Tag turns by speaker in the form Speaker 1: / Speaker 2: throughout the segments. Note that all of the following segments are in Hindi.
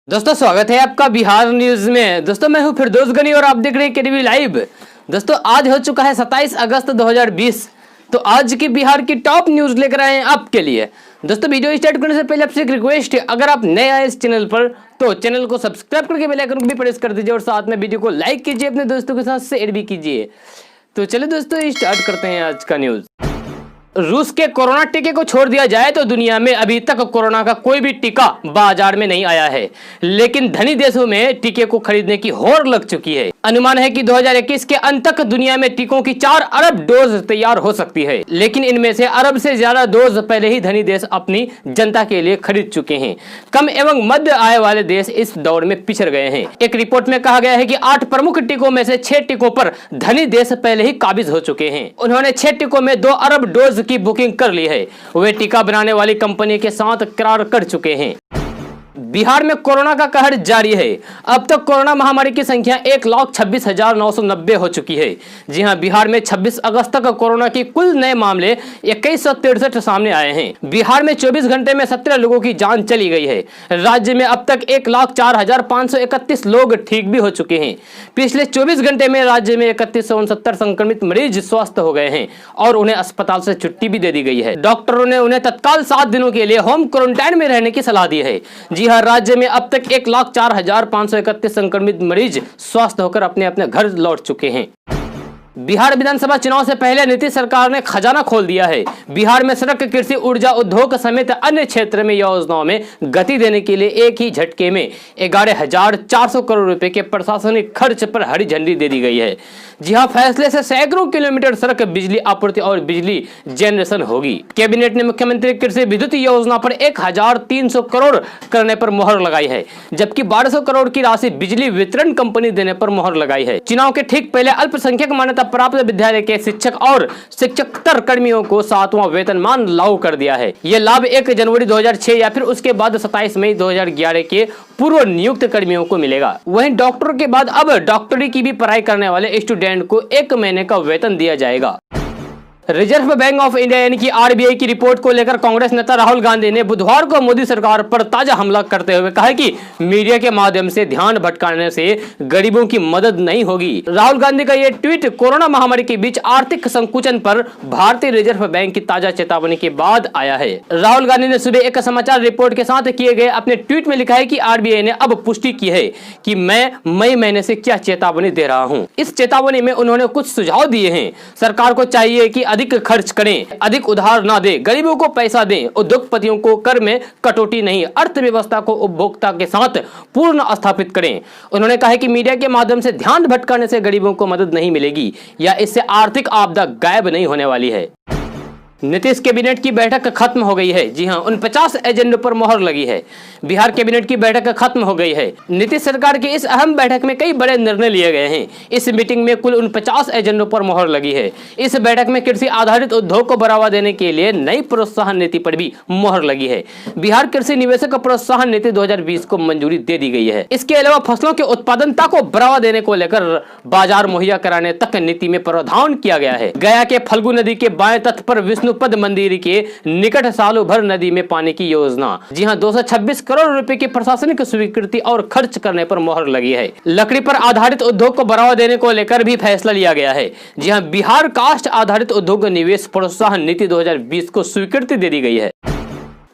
Speaker 1: दोस्तों स्वागत है आपका बिहार न्यूज में। दोस्तों मैं हूं फिरदौस गनी और आप देख रहे हैं केटीवी लाइव। दोस्तों आज हो चुका है 27 अगस्त 2020। तो आज की बिहार की टॉप न्यूज लेकर आए हैं आपके लिए। दोस्तों वीडियो स्टार्ट करने से पहले आपसे एक रिक्वेस्ट है, अगर आप नए आए इस चैनल पर तो चैनल को सब्सक्राइब करके बेल आइकन को भी प्रेस कर दीजिए और साथ में वीडियो को लाइक कीजिए, अपने दोस्तों के साथ शेयर भी कीजिए। तो चलिए दोस्तों स्टार्ट करते हैं आज का न्यूज। रूस के कोरोना टीके को छोड़ दिया जाए तो दुनिया में अभी तक कोरोना का कोई भी टीका बाजार में नहीं आया है, लेकिन धनी देशों में टीके को खरीदने की होड़ लग चुकी है। अनुमान है कि 2021 के अंत तक दुनिया में टीकों की 4 अरब डोज तैयार हो सकती है, लेकिन इनमें से अरब से ज्यादा डोज पहले ही धनी देश अपनी जनता के लिए खरीद चुके हैं। कम एवं मध्य आय वाले देश इस दौड़ में पिछड़ गए हैं। एक रिपोर्ट में कहा गया है कि 8 प्रमुख टीकों में से 6 टीकों पर धनी देश पहले ही काबिज हो चुके हैं। उन्होंने 6 टीकों में 2 अरब डोज की बुकिंग कर ली है। वे टीका बनाने वाली कंपनी के साथ करार कर चुके हैं। बिहार में कोरोना का कहर जारी है। अब तक कोरोना महामारी की संख्या 1,26,990 हो चुकी है। जी हां, बिहार में 26 अगस्त तक कोरोना की कुल नए मामले 2163 सामने आए हैं। बिहार में 24 घंटे में 17 लोगों की जान चली गई है। राज्य में अब तक 1,04,531 लोग ठीक भी हो चुके हैं। पिछले 24 घंटे में राज्य में 3169 संक्रमित मरीज स्वस्थ हो गए हैं और उन्हें अस्पताल से छुट्टी भी दे दी गई है। डॉक्टरों ने उन्हें तत्काल 7 दिनों के लिए होम क्वारंटाइन में रहने की सलाह दी है। जी हां, राज्य में अब तक 1,04,531 संक्रमित मरीज स्वस्थ होकर अपने अपने घर लौट चुके हैं। बिहार विधानसभा चुनाव से पहले नीतीश सरकार ने खजाना खोल दिया है। बिहार में सड़क, कृषि, ऊर्जा, उद्योग समेत अन्य क्षेत्र में योजनाओं में गति देने के लिए एक ही झटके में 11,400 करोड़ रुपए के प्रशासनिक खर्च पर हरी झंडी दे दी गई है। जी हां, फैसले से सैकड़ों किलोमीटर सड़क, बिजली आपूर्ति और बिजली जनरेशन होगी। कैबिनेट ने मुख्यमंत्री कृषि विद्युत योजना पर 1,300 करोड़ करने पर मोहर लगाई है, जबकि 1,200 करोड़ की राशि बिजली वितरण कंपनी देने पर मोहर लगाई है। चुनाव के ठीक पहले अल्पसंख्यक मान्यता प्राप्त विद्यालय के शिक्षक और शिक्षकेतर कर्मियों को 7वां वेतनमान लागू कर दिया है। यह लाभ 1 जनवरी 2006 या फिर उसके बाद 27 मई 2011 के पूर्व नियुक्त कर्मियों को मिलेगा। वहीं डॉक्टर के बाद अब डॉक्टरी की भी पढ़ाई करने वाले स्टूडेंट को 1 महीने का वेतन दिया जाएगा। रिजर्व बैंक ऑफ इंडिया यानी कि आरबीआई की रिपोर्ट को लेकर कांग्रेस नेता राहुल गांधी ने बुधवार को मोदी सरकार पर ताजा हमला करते हुए कहा कि मीडिया के माध्यम से ध्यान भटकाने से गरीबों की मदद नहीं होगी। राहुल गांधी का यह ट्वीट कोरोना महामारी के बीच आर्थिक संकुचन पर भारतीय रिजर्व बैंक की ताजा चेतावनी के बाद आया है। राहुल गांधी ने सुबह एक समाचार रिपोर्ट के साथ किए गए अपने ट्वीट में लिखा है कि आरबीआई ने अब पुष्टि की है कि मैं मई महीने से क्या चेतावनी दे रहा हूँ। इस चेतावनी में उन्होंने कुछ सुझाव दिए हैं। सरकार को चाहिए कि अधिक खर्च करें, अधिक उधार ना दें, गरीबों को पैसा दें, उद्योगपतियों को कर में कटौती नहीं, अर्थव्यवस्था को उपभोक्ता के साथ पूर्ण स्थापित करें। उन्होंने कहा कि मीडिया के माध्यम से ध्यान भटकाने से गरीबों को मदद नहीं मिलेगी या इससे आर्थिक आपदा गायब नहीं होने वाली है। नीतीश कैबिनेट की बैठक खत्म हो गई है। जी हां, 49 एजेंडों पर मोहर लगी है। बिहार कैबिनेट की बैठक खत्म हो गई है। नीतीश सरकार की इस अहम बैठक में कई बड़े निर्णय लिए गए हैं। इस मीटिंग में कुल 49 एजेंडों पर मोहर लगी है। इस बैठक में कृषि आधारित उद्योग को बढ़ावा देने के लिए नई प्रोत्साहन नीति पर भी मोहर लगी है। बिहार कृषि निवेशक प्रोत्साहन नीति 2020 को मंजूरी दे दी गई है। इसके अलावा फसलों के उत्पादनता को बढ़ावा देने को लेकर बाजार मुहैया कराने तक नीति में प्रावधान किया गया है। गया के फल्गु नदी के बाएं तट पर विष्णुपद मंदिर के निकट सालों भर नदी में पानी की योजना। जी हां, 226 करोड़ रुपए की प्रशासनिक स्वीकृति और खर्च करने पर मोहर लगी है। लकड़ी पर आधारित उद्योग को बढ़ावा देने को लेकर भी फैसला लिया गया है। जी हां, बिहार काष्ठ आधारित उद्योग निवेश प्रोत्साहन नीति 2020 को स्वीकृति दे दी गई है।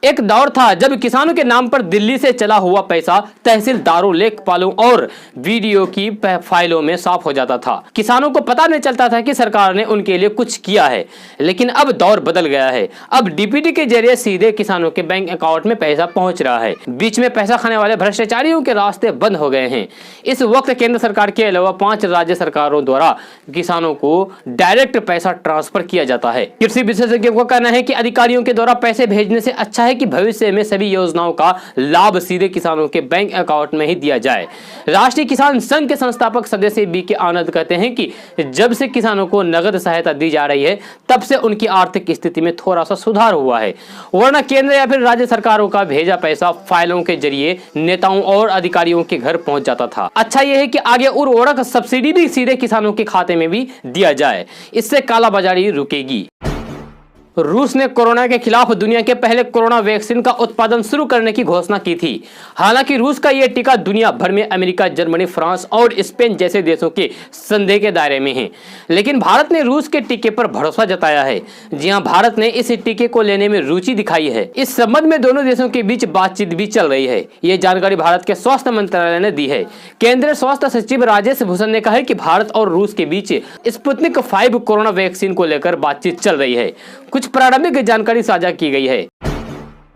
Speaker 1: एक दौर था जब किसानों के नाम पर दिल्ली से चला हुआ पैसा तहसीलदारों, लेखपालों और वीडियो की फाइलों में साफ हो जाता था। किसानों को पता नहीं चलता था कि सरकार ने उनके लिए कुछ किया है। लेकिन अब दौर बदल गया है। अब डीपीटी के जरिए सीधे किसानों के बैंक अकाउंट में पैसा पहुंच रहा है। बीच में पैसा खाने वाले भ्रष्टाचारियों के रास्ते बंद हो गए हैं। इस वक्त केंद्र सरकार के अलावा 5 राज्य सरकारों द्वारा किसानों को डायरेक्ट पैसा ट्रांसफर किया जाता है। कृषि विशेषज्ञों का कहना है कि अधिकारियों के द्वारा पैसे भेजने से अच्छा कि भविष्य में सभी योजनाओं का लाभ सीधे किसानों के बैंक अकाउंट में ही दिया जाए। राष्ट्रीय किसान संघ के संस्थापक सदस्य बीके आनंद कहते हैं कि जब से किसानों को नगद सहायता दी जा रही है तब से उनकी आर्थिक स्थिति में थोड़ा सा सुधार हुआ है, वरना केंद्र या फिर राज्य सरकारों का भेजा पैसा फाइलों के जरिए नेताओं और अधिकारियों के घर पहुंच जाता था। अच्छा यह है कि आगे उर्वरक सब्सिडी भी सीधे किसानों के खाते में भी दिया जाए। इससे कालाबाजारी रुकेगी। रूस ने कोरोना के खिलाफ दुनिया के पहले कोरोना वैक्सीन का उत्पादन शुरू करने की घोषणा की थी। हालांकि रूस का यह टीका दुनिया भर में अमेरिका, जर्मनी, फ्रांस और स्पेन जैसे देशों के संदेह के दायरे में है, लेकिन भारत ने रूस के टीके पर भरोसा जताया है। जी हां, भारत ने इस टीके को लेने में रुचि दिखाई है। इस संबंध में दोनों देशों के बीच बातचीत भी चल रही है। ये जानकारी भारत के स्वास्थ्य मंत्रालय ने दी है। केंद्रीय स्वास्थ्य सचिव राजेश भूषण ने कहा है कि भारत और रूस के बीच स्पुतनिक 5 कोरोना वैक्सीन को लेकर बातचीत चल रही है। कुछ प्रारंभिक जानकारी साझा की गई है।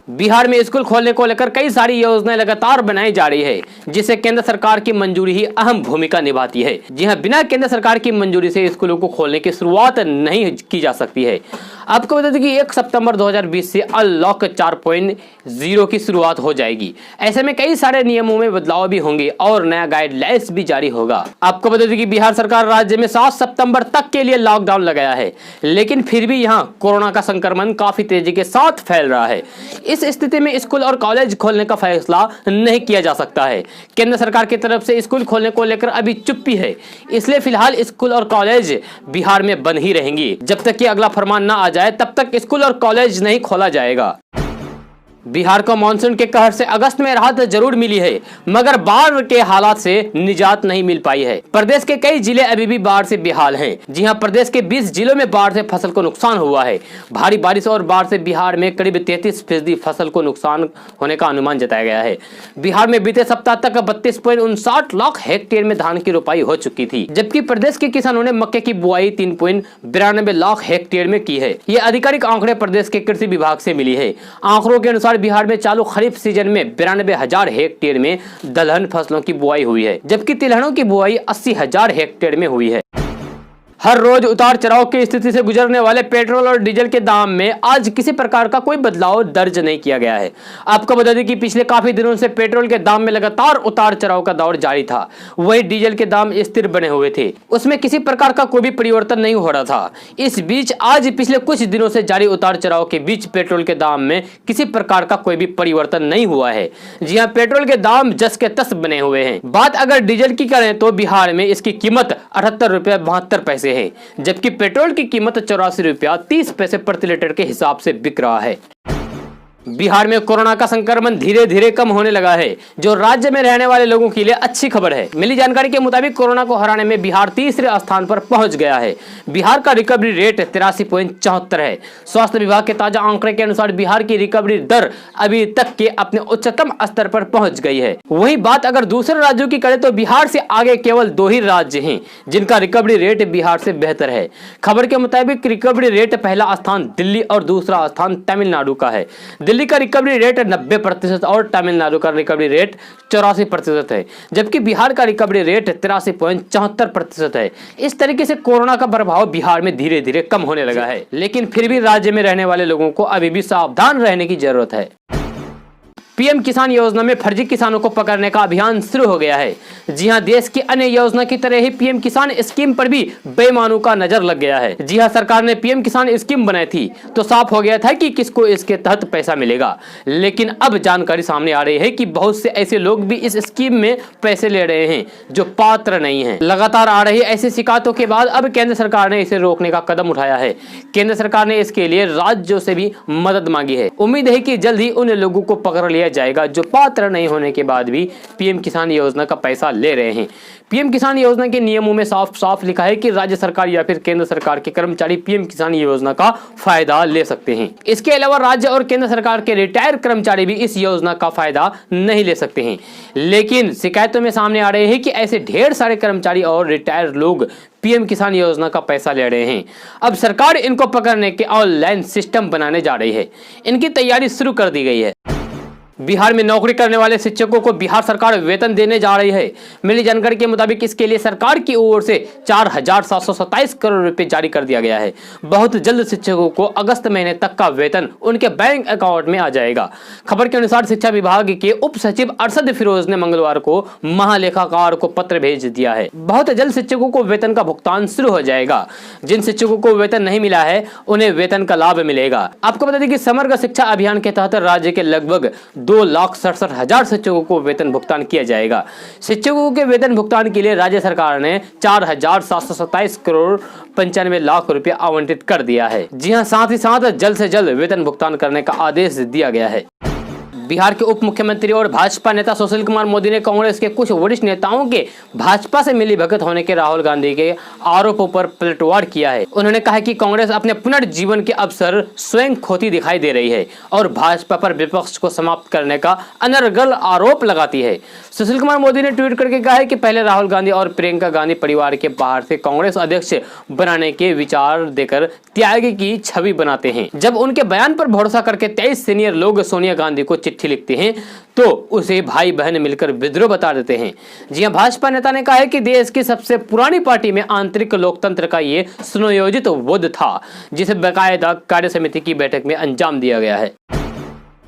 Speaker 1: बिहार में स्कूल खोलने को लेकर कई सारी योजनाएं लगातार बनाई जा रही है, जिसे केंद्र सरकार की मंजूरी ही अहम भूमिका निभाती है। जी हां, बिना केंद्र सरकार की मंजूरी से स्कूलों को खोलने की शुरुआत नहीं की जा सकती है। आपको बता दें कि 1 सितंबर 2020 से अनलॉक 4.0 की शुरुआत हो जाएगी। ऐसे में कई सारे नियमों में बदलाव भी होंगे और नया गाइडलाइंस भी जारी होगा। आपको बता दें कि बिहार सरकार राज्य में 7 सितंबर तक के लिए लॉकडाउन लगाया है, लेकिन फिर भी यहां कोरोना का संक्रमण काफी तेजी के साथ फैल रहा है। इस स्थिति में स्कूल और कॉलेज खोलने का फैसला नहीं किया जा सकता है। केंद्र सरकार की तरफ से स्कूल खोलने को लेकर अभी चुप्पी है, इसलिए फिलहाल स्कूल और कॉलेज बिहार में बंद ही रहेंगी। जब तक कि अगला फरमान न आ जाए तब तक स्कूल और कॉलेज नहीं खोला जाएगा। बिहार को मानसून के कहर से अगस्त में राहत जरूर मिली है, मगर बाढ़ के हालात से निजात नहीं मिल पाई है। प्रदेश के कई जिले अभी भी बाढ़ से बेहाल हैं। जी हां, प्रदेश के 20 जिलों में बाढ़ से फसल को नुकसान हुआ है। भारी बारिश और बाढ़ से बिहार में करीब 33% फसल को नुकसान होने का अनुमान जताया गया है। बिहार में बीते सप्ताह तक 32.59 लाख हेक्टेयर में धान की रोपाई हो चुकी थी, जबकि प्रदेश के किसानों ने मक्के की बुआई 3.92 लाख हेक्टेयर में की है। ये आधिकारिक आंकड़े प्रदेश के कृषि विभाग से मिली है। आंकड़ों के अनुसार बिहार में चालू खरीफ सीजन में 92,000 हेक्टेयर में दलहन फसलों की बुआई हुई है, जबकि तिलहनों की बुआई 80,000 हेक्टेयर में हुई है। हर रोज उतार चढ़ाव की स्थिति से गुजरने वाले पेट्रोल और डीजल के दाम में आज किसी प्रकार का कोई बदलाव दर्ज नहीं किया गया है। आपको बता दें कि पिछले काफी दिनों से पेट्रोल के दाम में लगातार उतार चढ़ाव का दौर जारी था। वही डीजल के दाम स्थिर बने हुए थे, उसमें किसी प्रकार का कोई भी परिवर्तन नहीं हो रहा था। इस बीच आज पिछले कुछ दिनों से जारी उतार चढ़ाव के बीच पेट्रोल के दाम में किसी प्रकार का कोई भी परिवर्तन नहीं हुआ है। जी हाँ, पेट्रोल के दाम जस के तस बने हुए हैं। बात अगर डीजल की करें तो बिहार में इसकी कीमत 78 रुपये 72 पैसे है, जबकि पेट्रोल की कीमत 84 रुपया 30 पैसे प्रति लीटर के हिसाब से बिक रहा है। बिहार में कोरोना का संक्रमण धीरे धीरे कम होने लगा है, जो राज्य में रहने वाले लोगों के लिए अच्छी खबर है। मिली जानकारी के मुताबिक कोरोना को हराने में बिहार तीसरे स्थान पर पहुंच गया है। बिहार का रिकवरी रेट 83.74 है। स्वास्थ्य विभाग के ताजा आंकड़े के अनुसार बिहार की रिकवरी दर अभी तक के अपने उच्चतम स्तर पर पहुंच गई है। वहीं बात अगर दूसरे राज्यों की करें तो बिहार से आगे केवल 2 ही राज्य हैं जिनका रिकवरी रेट बिहार से बेहतर है। खबर के मुताबिक रिकवरी रेट पहला स्थान दिल्ली और दूसरा स्थान तमिलनाडु का है। दिल्ली का रिकवरी रेट 90% और तमिलनाडु का रिकवरी रेट 84% है, जबकि बिहार का रिकवरी रेट 83.74% है। इस तरीके से कोरोना का प्रभाव बिहार में धीरे धीरे कम होने लगा है, लेकिन फिर भी राज्य में रहने वाले लोगों को अभी भी सावधान रहने की जरूरत है। पीएम किसान योजना में फर्जी किसानों को पकड़ने का अभियान शुरू हो गया है। जी हां, देश की अन्य योजना की तरह ही पीएम किसान स्कीम पर भी बेईमानों का नजर लग गया है। जी हां, सरकार ने पीएम किसान स्कीम बनाई थी तो साफ हो गया था कि किसको इसके तहत पैसा मिलेगा, लेकिन अब जानकारी सामने आ रही है कि बहुत से ऐसे लोग भी इस स्कीम में पैसे ले रहे हैं जो पात्र नहीं है। लगातार आ रही ऐसी शिकायतों के बाद अब केंद्र सरकार ने इसे रोकने का कदम उठाया है। केंद्र सरकार ने इसके लिए राज्यों से भी मदद मांगी है। उम्मीद है कि जल्द ही उन लोगों को पकड़ लिया जाएगा जो पात्र नहीं होने के बाद भी पीएम किसान योजना का पैसा ले रहे हैं। पीएम किसान योजना के नियमों में साफ साफ लिखा है कि राज्य सरकार या फिर केंद्र सरकार के कर्मचारी पीएम किसान योजना का फायदा ले सकते हैं। इसके अलावा राज्य और केंद्र सरकार के रिटायर कर्मचारी भी इस योजना का फायदा नहीं ले सकते हैं। लेकिन शिकायतों में सामने आ रहे हैं कि ऐसे ढेर सारे कर्मचारी और रिटायर लोग पीएम किसान योजना का पैसा ले रहे हैं। अब सरकार इनको पकड़ने के ऑनलाइन सिस्टम बनाने जा रही है। इनकी तैयारी शुरू कर दी गई है। बिहार में नौकरी करने वाले शिक्षकों को बिहार सरकार वेतन देने जा रही है। मिली जानकारी के मुताबिक इसके लिए सरकार की ओर से 4,727 करोड़ रुपए जारी कर दिया गया है। बहुत जल्द शिक्षकों को अगस्त महीने तक का वेतन उनके बैंक अकाउंट में आ जाएगा। खबर के अनुसार शिक्षा विभाग के उप सचिव अरशद फिरोज ने मंगलवार को महालेखाकार को पत्र भेज दिया है। बहुत जल्द शिक्षकों को वेतन का भुगतान शुरू हो जाएगा। जिन शिक्षकों को वेतन नहीं मिला है उन्हें वेतन का लाभ मिलेगा। आपको बता दें कि समग्र शिक्षा अभियान के तहत राज्य के लगभग 2,67,000 शिक्षकों को वेतन भुगतान किया जाएगा। शिक्षकों के वेतन भुगतान के लिए राज्य सरकार ने 4,727 करोड़ 95 लाख रुपए आवंटित कर दिया है। जी हां, साथ ही साथ जल्द से जल्द वेतन भुगतान करने का आदेश दिया गया है। बिहार के उप मुख्यमंत्री और भाजपा नेता सुशील कुमार मोदी ने कांग्रेस के कुछ वरिष्ठ नेताओं के भाजपा से मिलीभगत होने के राहुल गांधी के आरोपों पर पलटवार किया है। उन्होंने कहा कि कांग्रेस अपने पुनर्जीवन के अवसर स्वयं खोती दिखाई दे रही है और भाजपा पर विपक्ष को समाप्त करने का अनर्गल आरोप लगाती है। सुशील कुमार मोदी ने ट्वीट करके कहा है कि पहले राहुल गांधी और प्रियंका गांधी परिवार के बाहर से कांग्रेस अध्यक्ष बनाने के विचार देकर त्याग की छवि बनाते हैं। जब उनके बयान पर भरोसा करके 23 सीनियर लोग सोनिया गांधी को चिट्ठी लिखते हैं तो उसे भाई बहन मिलकर विद्रोह बता देते हैं। जी हां, भाजपा नेता ने कहा है कि देश की सबसे पुरानी पार्टी में आंतरिक लोकतंत्र का ये सुनियोजित वोट था, जिसे बाकायदा कार्य समिति की बैठक में अंजाम दिया गया है।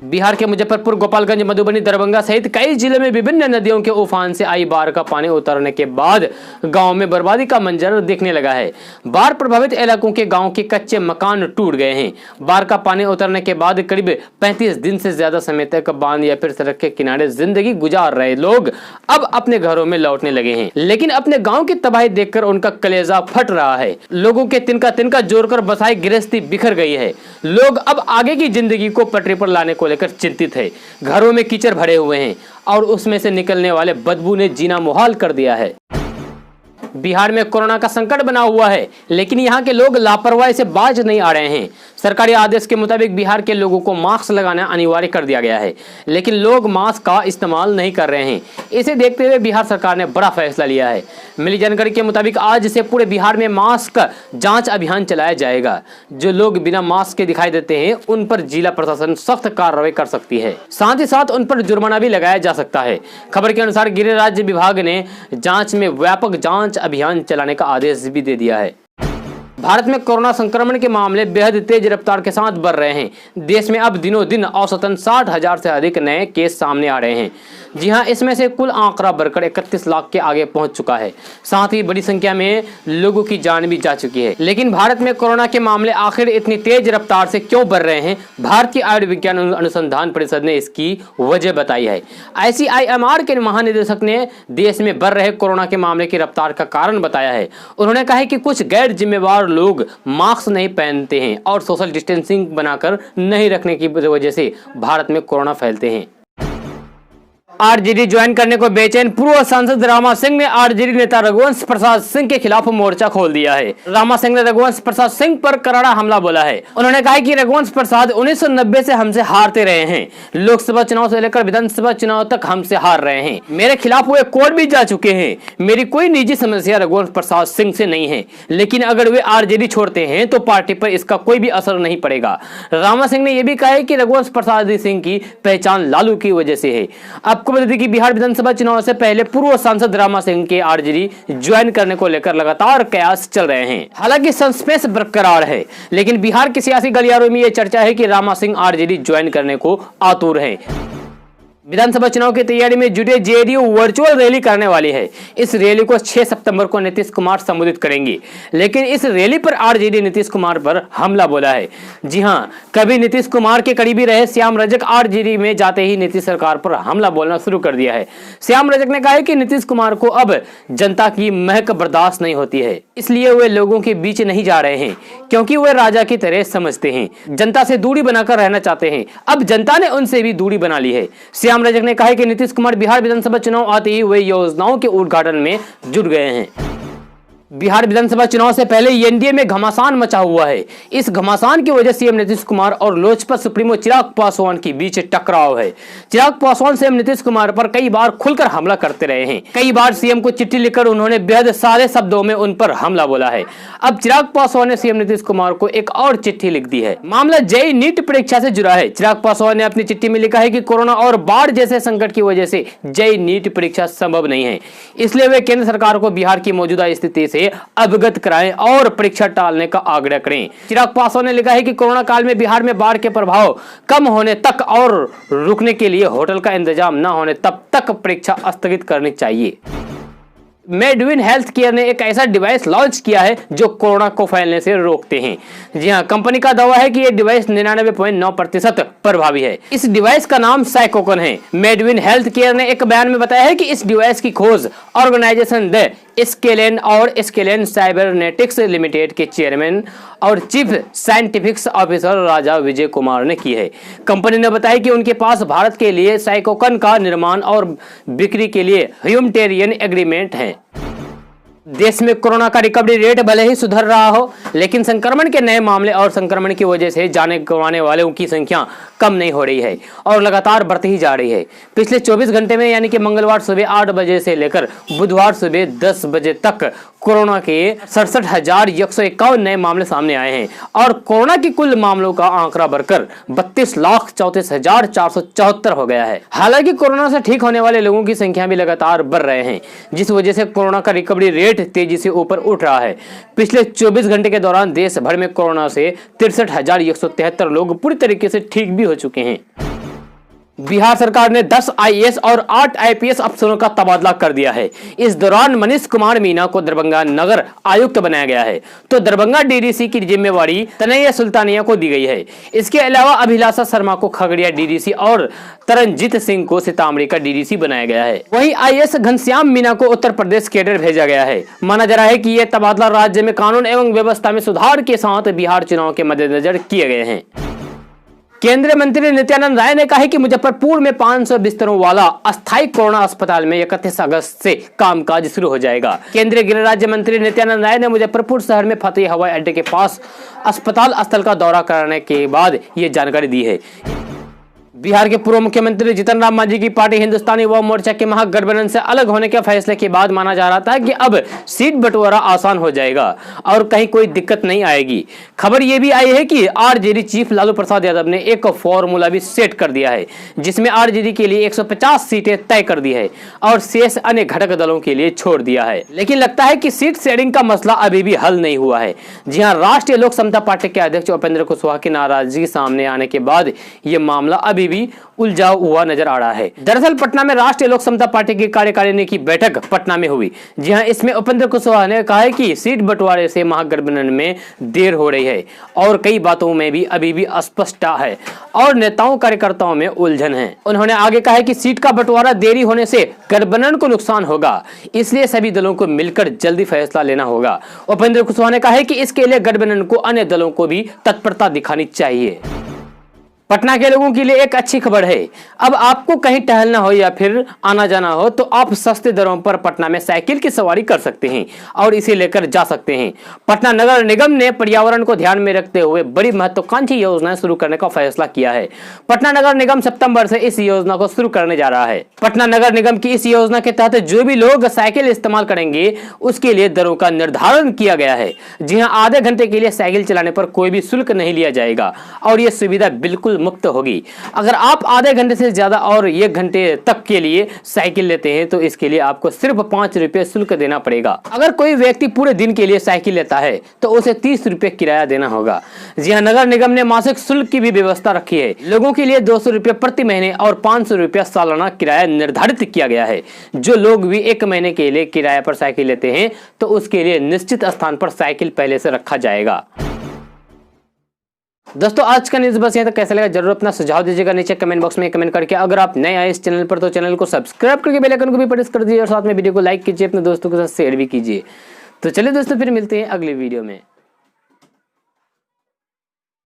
Speaker 1: बिहार के मुजफ्फरपुर, गोपालगंज, मधुबनी, दरभंगा सहित कई जिलों में विभिन्न नदियों के उफान से आई बाढ़ का पानी उतरने के बाद गांव में बर्बादी का मंजर दिखने लगा है। बाढ़ प्रभावित इलाकों के गांव के कच्चे मकान टूट गए हैं। बाढ़ का पानी उतरने के बाद करीब 35 दिन से ज्यादा समय तक बांध या फिर सड़क के किनारे जिंदगी गुजार रहे लोग अब अपने घरों में लौटने लगे हैं, लेकिन अपने गाँव की तबाही देखकर उनका कलेजा फट रहा है। लोगों के तिनका तिनका जोड़कर बसाई गृहस्थी बिखर गई है। लोग अब आगे की जिंदगी को पटरी पर लाने को लेकर चिंतित है। घरों में कीचड़ भरे हुए हैं और उसमें से निकलने वाले बदबू ने जीना मुहाल कर दिया है। बिहार में कोरोना का संकट बना हुआ है, लेकिन यहाँ के लोग लापरवाही से बाज नहीं आ रहे हैं। सरकारी आदेश के मुताबिक बिहार के लोगों को मास्क लगाना अनिवार्य कर दिया गया है, लेकिन लोग मास्क का इस्तेमाल नहीं कर रहे हैं। इसे देखते हुए बिहार सरकार ने बड़ा फैसला लिया है। मिली जानकारी के मुताबिक आज से पूरे बिहार में मास्क जांच अभियान चलाया जाएगा। जो लोग बिना मास्क के दिखाई देते हैं उन पर जिला प्रशासन सख्त कार्रवाई कर सकती है। साथ ही साथ उन पर जुर्माना भी लगाया जा सकता है। खबर के अनुसार गृह राज्य विभाग ने जांच में व्यापक जांच अभियान चलाने का आदेश भी दे दिया है। भारत में कोरोना संक्रमण के मामले बेहद तेज रफ्तार के साथ बढ़ रहे हैं। देश में अब दिनों दिन औसतन 60,000 से अधिक नए केस सामने आ रहे हैं। जी हां, इसमें से कुल आंकड़ा बढ़कर 31 लाख के आगे पहुंच चुका है। साथ ही बड़ी संख्या में लोगों की जान भी जा चुकी है। लेकिन भारत में कोरोना के मामले आखिर इतनी तेज रफ्तार से क्यों बढ़ रहे हैं? भारतीय आयुर्विज्ञान अनुसंधान परिषद ने इसकी वजह बताई है। ICIMR के महानिदेशक ने देश में बढ़ रहे कोरोना के मामले की रफ्तार का कारण बताया है। उन्होंने कहा है कि कुछ गैर जिम्मेवार लोग मास्क नहीं पहनते हैं और सोशल डिस्टेंसिंग बनाकर नहीं रखने की वजह से भारत में कोरोना फैलते हैं। आरजेडी ज्वाइन करने को बेचैन पूर्व सांसद रामा सिंह ने आरजेडी नेता रघुवंश प्रसाद सिंह के खिलाफ मोर्चा खोल दिया है। रामा सिंह ने रघुवंश प्रसाद सिंह पर करारा हमला बोला है। उन्होंने कहा कि रघुवंश प्रसाद 1990 से हमसे हारते रहे हैं। लोकसभा चुनाव से लेकर विधानसभा चुनाव तक हमसे हार रहे हैं। मेरे खिलाफ वे कोर्ट भी जा चुके हैं। मेरी कोई निजी समस्या रघुवंश प्रसाद सिंह से नहीं है, लेकिन अगर वे आरजेडी छोड़ते हैं तो पार्टी पर इसका कोई भी असर नहीं पड़ेगा। रामा सिंह ने यह भी कहा है कि रघुवंश प्रसाद सिंह की पहचान लालू की वजह से है। आपको बता दें कि बिहार विधानसभा चुनाव से पहले पूर्व सांसद रामा सिंह के आरजेडी ज्वाइन करने को लेकर लगातार कयास चल रहे हैं। हालांकि सस्पेंस बरकरार है, लेकिन बिहार के सियासी गलियारों में यह चर्चा है कि रामा सिंह आरजेडी ज्वाइन करने को आतुर है। विधानसभा चुनाव की तैयारी में जुटे जेडीयू वर्चुअल रैली करने वाली है। इस रैली को 6 सितंबर को नीतीश कुमार संबोधित करेंगे, लेकिन इस रैली पर आरजेडी नीतीश कुमार पर हमला बोला है। जी हां, कभी नीतीश कुमार के करीबी रहे श्याम रजक आरजेडी में जाते ही नीतीश सरकार पर हमला बोलना शुरू कर दिया है। श्याम रजक ने कहा है कि नीतीश कुमार को अब जनता की महक बर्दाश्त नहीं होती है, इसलिए वे लोगों के बीच नहीं जा रहे हैं, क्योंकि वे राजा की तरह समझते हैं। जनता से दूरी बनाकर रहना चाहते हैं। अब जनता ने उनसे भी दूरी बना ली है। श्याम रजक ने कहा कि नीतीश कुमार बिहार विधानसभा चुनाव आते ही वे योजनाओं के उद्घाटन में जुट गए हैं। बिहार विधानसभा चुनाव से पहले एनडीए में घमासान मचा हुआ है। इस घमासान की वजह सीएम नीतीश कुमार और लोजपा सुप्रीमो चिराग पासवान के बीच टकराव है। चिराग पासवान सीएम नीतीश कुमार पर कई बार खुलकर हमला करते रहे हैं। कई बार सीएम को चिट्ठी लिखकर उन्होंने बेहद सादे शब्दों में उन पर हमला बोला है। अब चिराग पासवान ने सीएम नीतीश कुमार को एक और चिट्ठी लिख दी है। मामला जेईई नीट परीक्षा से जुड़ा है। चिराग पासवान ने अपनी चिट्ठी में लिखा है कि कोरोना और बाढ़ जैसे संकट की वजह से जेईई नीट परीक्षा संभव नहीं है, इसलिए वे केंद्र सरकार को बिहार की मौजूदा स्थिति से अवगत कराएं और परीक्षा टालने का आग्रह करें। चिराग पासवान ने लिखा है कि कोरोना काल में बिहार में बाढ़ के प्रभाव कम होने तक और रुकने के लिए होटल का इंतजाम न होने तब तक परीक्षा स्थगित करनी चाहिए। मेडविन हेल्थ केयर ने एक ऐसा डिवाइस लॉन्च किया है जो कोरोना को फैलने से रोकते हैं। जी हाँ, कंपनी का दावा है कि यह डिवाइस 99.9% प्रभावी है। इस डिवाइस का नाम साइकोकन है। मेडविन हेल्थ केयर ने एक बयान में बताया है कि इस डिवाइस की खोज ऑर्गेनाइजेशन द स्केलेन और स्केलेन साइबरनेटिक्स लिमिटेड के चेयरमैन और चीफ साइंटिफिक ऑफिसर राजा विजय कुमार ने की है। कंपनी ने बताया कि उनके पास भारत के लिए साइकोकन का निर्माण और बिक्री के लिए ह्यूमैनिटेरियन एग्रीमेंट है। देश में कोरोना का रिकवरी रेट भले ही सुधर रहा हो, लेकिन संक्रमण के नए मामले और संक्रमण की वजह से जाने गंवाने वालों की संख्या कम नहीं हो रही है और लगातार बढ़ती ही जा रही है। पिछले 24 घंटे में यानी कि मंगलवार सुबह 8 बजे से लेकर बुधवार सुबह 10 बजे तक कोरोना के 67,151 नए मामले सामने आए हैं और कोरोना की कुल मामलों का आंकड़ा बढ़कर 32,34,474 हो गया है। हालांकि कोरोना से ठीक होने वाले लोगों की संख्या भी लगातार बढ़ रहे हैं, जिस वजह से कोरोना का रिकवरी रेट तेजी से ऊपर उठ रहा है। पिछले 24 घंटे के दौरान देश भर में कोरोना से 63,173 लोग पूरी तरीके से ठीक भी हो चुके हैं। बिहार सरकार ने 10 आईएएस और 8 आईपीएस अफसरों का तबादला कर दिया है। इस दौरान मनीष कुमार मीना को दरभंगा नगर आयुक्त बनाया गया है, तो दरभंगा डीडीसी की जिम्मेवारी तनैया सुल्तानिया को दी गई है। इसके अलावा अभिलाषा शर्मा को खगड़िया डीडीसी और तरनजीत सिंह को सीतामढ़ी का डीडीसी बनाया गया है। वहीं आईएएस घनश्याम मीना को उत्तर प्रदेश कैडर भेजा गया है। माना जा रहा है कि यह तबादला राज्य में कानून एवं व्यवस्था में सुधार के साथ बिहार चुनाव के मद्देनजर किए गए हैं। केंद्रीय मंत्री नित्यानंद राय ने कहा है कि मुजफ्फरपुर में 500 बिस्तरों वाला अस्थायी कोरोना अस्पताल में 31 अगस्त से कामकाज शुरू हो जाएगा। केंद्रीय गृह राज्य मंत्री नित्यानंद राय ने मुजफ्फरपुर शहर में फतेह हवाई अड्डे के पास अस्पताल स्थल का दौरा करने के बाद ये जानकारी दी है। बिहार के पूर्व मुख्यमंत्री जीतन राम मांझी की पार्टी हिंदुस्तानी अवाम मोर्चा के महागठबंधन से अलग होने के फैसले के बाद माना जा रहा था कि अब सीट बंटवारा आसान हो जाएगा और कहीं कोई दिक्कत नहीं आएगी। खबर यह भी आई है कि आरजेडी चीफ लालू प्रसाद यादव ने एक फॉर्मूला भी सेट कर दिया है, जिसमें आरजेडी के लिए 150 सीटें तय कर दी है और शेष अन्य घटक दलों के लिए छोड़ दिया है। लेकिन लगता है कि सीट शेयरिंग का मसला अभी भी हल नहीं हुआ है। जी हाँ, राष्ट्रीय लोक समता पार्टी के अध्यक्ष उपेंद्र कुशवाहा की नाराजगी सामने आने के बाद यह मामला अभी भी उलझा हुआ नजर आ रहा है। दरअसल पटना में राष्ट्रीय लोक समता पार्टी की कार्यकारिणी की बैठक पटना में हुई। जी हां, इसमें उपेंद्र कुशवाहा ने कहा है कि सीट बंटवारे से महागठबंधन में देर हो रही है और कई बातों में भी अभी भी अस्पष्टता है और नेताओं कार्यकर्ताओं में उलझन है। उन्होंने आगे कहा है कि सीट का बंटवारा देरी होने से गठबंधन को नुकसान होगा, इसलिए सभी दलों को मिलकर जल्दी फैसला लेना होगा। उपेंद्र कुशवाहा ने कहा है कि इसके लिए गठबंधन को अन्य दलों को भी तत्परता दिखानी चाहिए। पटना के लोगों के लिए एक अच्छी खबर है। अब आपको कहीं टहलना हो या फिर आना जाना हो तो आप सस्ते दरों पर पटना में साइकिल की सवारी कर सकते हैं और इसे लेकर जा सकते हैं। पटना नगर निगम ने पर्यावरण को ध्यान में रखते हुए बड़ी महत्वाकांक्षी योजनाएं शुरू करने का फैसला किया है। पटना नगर निगम सितंबर से इस योजना को शुरू करने जा रहा है। पटना नगर निगम की इस योजना के तहत जो भी लोग साइकिल इस्तेमाल करेंगे उसके लिए दरों का निर्धारण किया गया है। जी हाँ, आधे घंटे के लिए साइकिल चलाने पर कोई भी शुल्क नहीं लिया जाएगा और यह सुविधा बिल्कुल मुफ्त होगी। अगर आप आधे घंटे से ज्यादा और 1 घंटे तक के लिए साइकिल लेते हैं तो इसके लिए आपको सिर्फ 5 रुपए शुल्क देना पड़ेगा। अगर कोई व्यक्ति पूरे दिन के लिए साइकिल लेता है तो उसे 30 रुपए किराया देना होगा। जी हाँ, नगर निगम ने मासिक शुल्क की भी व्यवस्था रखी है। लोगों के लिए 200 रुपए प्रति महीने और 500 रुपया सालाना किराया निर्धारित किया गया है। जो लोग भी 1 महीने के लिए किराए पर साइकिल लेते हैं तो उसके लिए निश्चित स्थान पर साइकिल पहले से रखा जाएगा। दोस्तों, आज का न्यूज़ बस यहाँ तक। कैसा लगा जरूर अपना सुझाव दीजिएगा नीचे कमेंट बॉक्स में कमेंट करके। अगर आप नए आए इस चैनल पर तो चैनल को सब्सक्राइब करके बेल आइकन को भी प्रेस कर दीजिए और साथ में वीडियो को लाइक कीजिए, अपने दोस्तों के साथ शेयर भी कीजिए। तो चलिए दोस्तों, फिर मिलते हैं अगले वीडियो में।